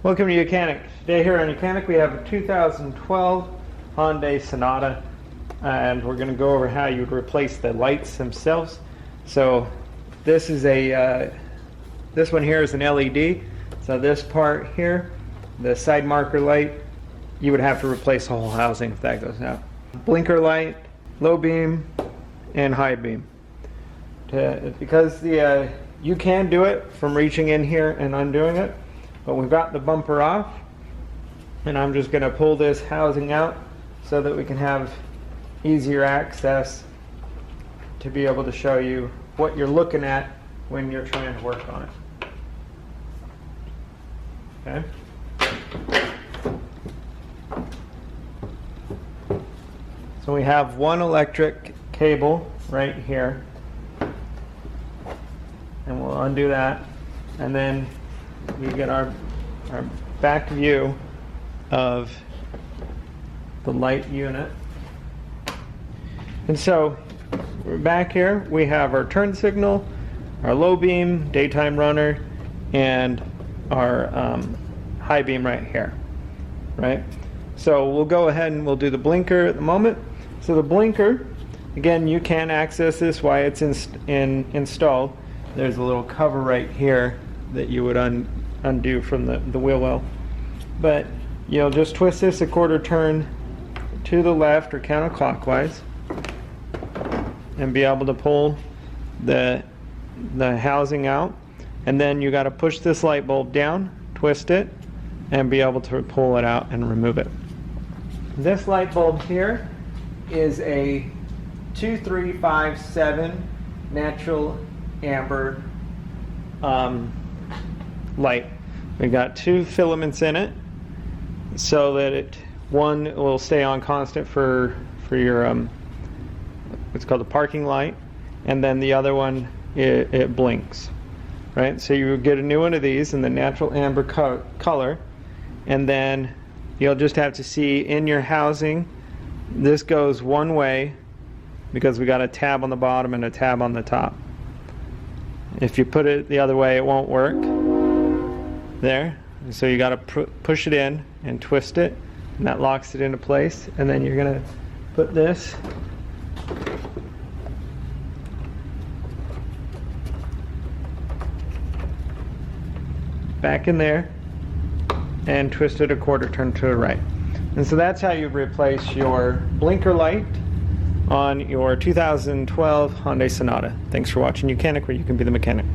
Welcome to YOUCANIC. Today here on YOUCANIC we have a 2012 Hyundai Sonata, and we're going to go over how you would replace the lights themselves. So this is this one here is an LED. So this part here, the side marker light, you would have to replace the whole housing if that goes out. Blinker light, low beam, and high beam. Because you can do it from reaching in here and undoing it, but we've got the bumper off, and I'm just going to pull this housing out so that we can have easier access to be able to show you what you're looking at when you're trying to work on it. Okay. So we have one electric cable right here, and we'll undo that, and then we get our back view of the light unit. And so back here we have our turn signal, our low beam, daytime runner, and our high beam right here, right? So we'll go ahead and we'll do the blinker at the moment. So the blinker, again, you can access this while it's installed. There's a little cover right here that you would undo from the wheel well. But you'll just twist this a quarter turn to the left or counterclockwise and be able to pull the housing out. And then you got to push this light bulb down, twist it, and be able to pull it out and remove it. This light bulb here is a 2357 natural amber light. We've got two filaments in it so that one will stay on constant for your what's called the parking light, and then the other one it blinks, right? So you get a new one of these in the natural amber color, and then you'll just have to see in your housing this goes one way because we got a tab on the bottom and a tab on the top. If you put it the other way, it won't work. There. So you got to push it in and twist it, and that locks it into place. And then you're going to put this back in there and twist it a quarter turn to the right. And so that's how you replace your blinker light on your 2012 Hyundai Sonata. Thanks for watching YOUCANIC, where you can be the mechanic.